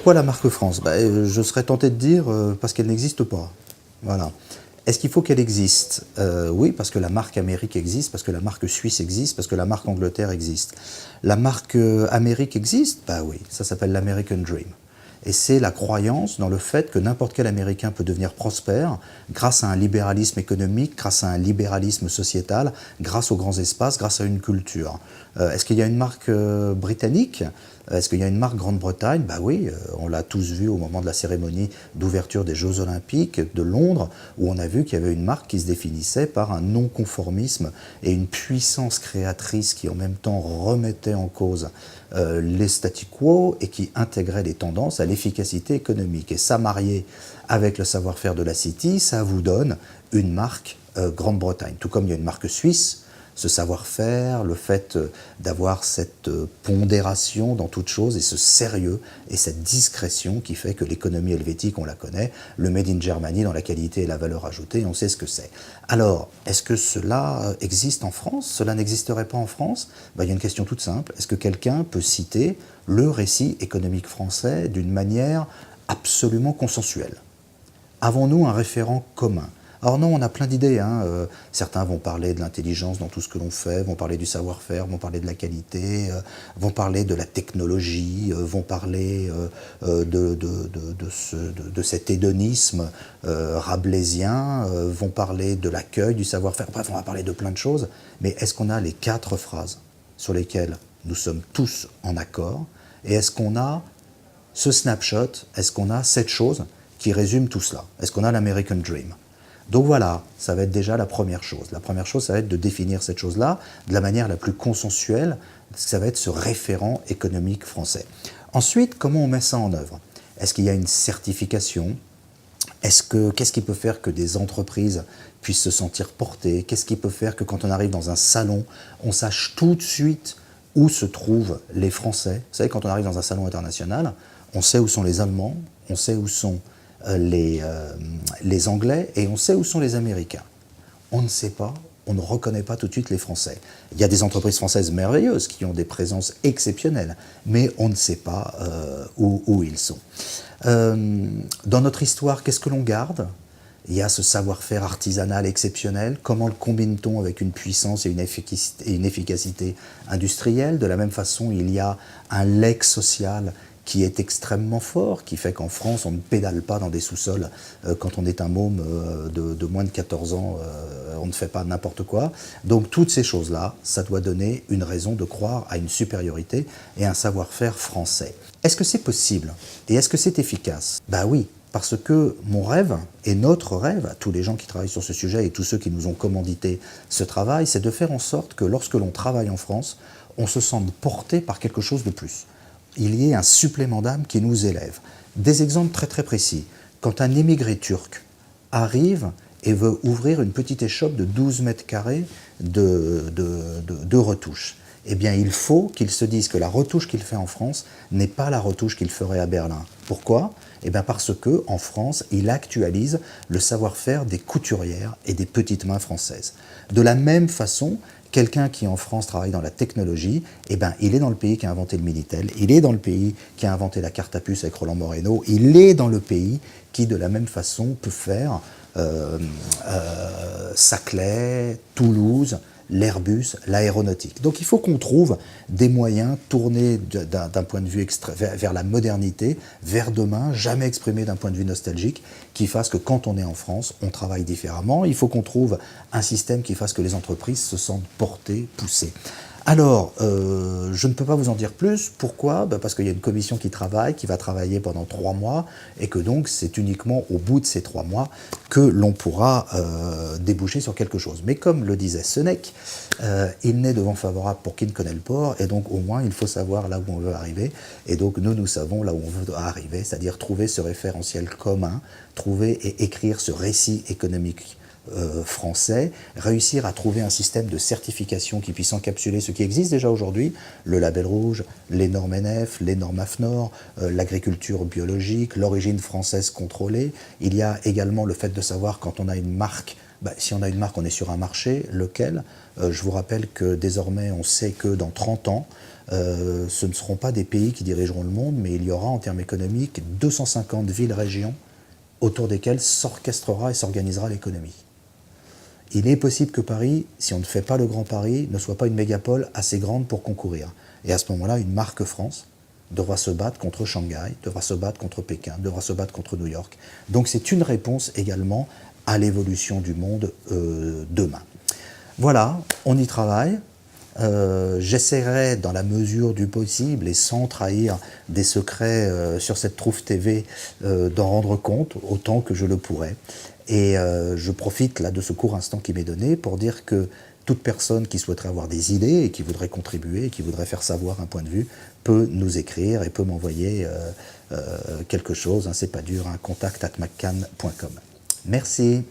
Pourquoi la marque France? Je serais tenté de dire parce qu'elle n'existe pas. Voilà. Est-ce qu'il faut qu'elle existe? Oui, parce que la marque Amérique existe, parce que la marque Suisse existe, parce que la marque Angleterre existe. La marque Amérique existe? Bah oui, ça s'appelle l'American Dream. Et c'est la croyance dans le fait que n'importe quel Américain peut devenir prospère grâce à un libéralisme économique, grâce à un libéralisme sociétal, grâce aux grands espaces, grâce à une culture. Est-ce qu'il y a une marque britannique? Est-ce qu'il y a une marque Grande-Bretagne? Bah oui, on l'a tous vu au moment de la cérémonie d'ouverture des Jeux Olympiques de Londres, où on a vu qu'il y avait une marque qui se définissait par un non-conformisme et une puissance créatrice qui en même temps remettait en cause les statu quo et qui intégrait les tendances à l'efficacité économique. Et ça, marié avec le savoir-faire de la City, ça vous donne une marque Grande-Bretagne. Tout comme il y a une marque suisse, ce savoir-faire, le fait d'avoir cette pondération dans toute chose et ce sérieux et cette discrétion qui fait que l'économie helvétique, on la connaît, le Made in Germany dans la qualité et la valeur ajoutée, on sait ce que c'est. Alors, est-ce que cela existe en France? Cela n'existerait pas en France? Il y a une question toute simple. Est-ce que quelqu'un peut citer le récit économique français d'une manière absolument consensuelle? Avons-nous un référent commun? Alors non, on a plein d'idées. Certains vont parler de l'intelligence dans tout ce que l'on fait, vont parler du savoir-faire, vont parler de la qualité, vont parler de la technologie, vont parler de cet hédonisme rabelaisien, vont parler de l'accueil, du savoir-faire. Bref, on va parler de plein de choses. Mais est-ce qu'on a les 4 phrases sur lesquelles nous sommes tous en accord? Et est-ce qu'on a ce snapshot? Est-ce qu'on a cette chose qui résume tout cela? Est-ce qu'on a l'American Dream? Donc voilà, ça va être déjà la première chose. La première chose, ça va être de définir cette chose-là de la manière la plus consensuelle, ça va être ce référent économique français. Ensuite, comment on met ça en œuvre? Est-ce qu'il y a une certification? Qu'est-ce qui peut faire que des entreprises puissent se sentir portées? Qu'est-ce qui peut faire que quand on arrive dans un salon, on sache tout de suite où se trouvent les Français? Vous savez, quand on arrive dans un salon international, on sait où sont les Allemands, on sait où sont les Anglais et on sait où sont les Américains. On ne sait pas, on ne reconnaît pas tout de suite les Français. Il y a des entreprises françaises merveilleuses qui ont des présences exceptionnelles, mais on ne sait pas où ils sont. Dans notre histoire, qu'est-ce que l'on garde? Il y a ce savoir-faire artisanal exceptionnel. Comment le combine-t-on avec une puissance et une efficacité industrielle? De la même façon, il y a un legs social qui est extrêmement fort, qui fait qu'en France, on ne pédale pas dans des sous-sols quand on est un môme de moins de 14 ans, on ne fait pas n'importe quoi. Donc toutes ces choses-là, ça doit donner une raison de croire à une supériorité et un savoir-faire français. Est-ce que c'est possible? Et est-ce que c'est efficace? Ben oui, parce que mon rêve, et notre rêve, à tous les gens qui travaillent sur ce sujet et tous ceux qui nous ont commandité ce travail, c'est de faire en sorte que lorsque l'on travaille en France, on se sente porté par quelque chose de plus. Il y ait un supplément d'âme qui nous élève. Des exemples très très précis. Quand un émigré turc arrive et veut ouvrir une petite échoppe de 12 mètres carrés de retouches, eh bien il faut qu'il se dise que la retouche qu'il fait en France n'est pas la retouche qu'il ferait à Berlin. Pourquoi? Eh bien parce qu'en France, il actualise le savoir-faire des couturières et des petites mains françaises. De la même façon, quelqu'un qui en France travaille dans la technologie, eh ben, il est dans le pays qui a inventé le Minitel, il est dans le pays qui a inventé la carte à puce avec Roland Moreno, il est dans le pays qui de la même façon peut faire Saclay, Toulouse, l'Airbus, l'aéronautique. Donc il faut qu'on trouve des moyens tournés d'un point de vue vers la modernité, vers demain, jamais exprimés d'un point de vue nostalgique, qui fasse que quand on est en France, on travaille différemment. Il faut qu'on trouve un système qui fasse que les entreprises se sentent portées, poussées. Alors, je ne peux pas vous en dire plus. Pourquoi? Parce qu'il y a une commission qui travaille, qui va travailler pendant 3 mois, et que donc c'est uniquement au bout de ces 3 mois que l'on pourra déboucher sur quelque chose. Mais comme le disait Sénèque, il n'est de vent favorable pour qui ne connaît le port, et donc au moins il faut savoir là où on veut arriver, et donc nous savons là où on veut arriver, c'est-à-dire trouver ce référentiel commun, trouver et écrire ce récit économique français, réussir à trouver un système de certification qui puisse encapsuler ce qui existe déjà aujourd'hui, le label rouge, les normes NF, les normes AFNOR, l'agriculture biologique, l'origine française contrôlée. Il y a également le fait de savoir quand on a une marque, si on a une marque, on est sur un marché, lequel? Je vous rappelle que désormais on sait que dans 30 ans, Ce ne seront pas des pays qui dirigeront le monde, mais il y aura en termes économiques 250 villes-régions autour desquelles s'orchestrera et s'organisera l'économie. Il est possible que Paris, si on ne fait pas le Grand Paris, ne soit pas une mégapole assez grande pour concourir. Et à ce moment-là, une marque France devra se battre contre Shanghai, devra se battre contre Pékin, devra se battre contre New York. Donc c'est une réponse également à l'évolution du monde demain. Voilà, on y travaille. J'essaierai, dans la mesure du possible et sans trahir des secrets sur cette Trouve TV, d'en rendre compte autant que je le pourrai. Et je profite là de ce court instant qui m'est donné pour dire que toute personne qui souhaiterait avoir des idées et qui voudrait contribuer, et qui voudrait faire savoir un point de vue, peut nous écrire et peut m'envoyer quelque chose, hein, c'est pas dur, un contact@maccan.com. Merci.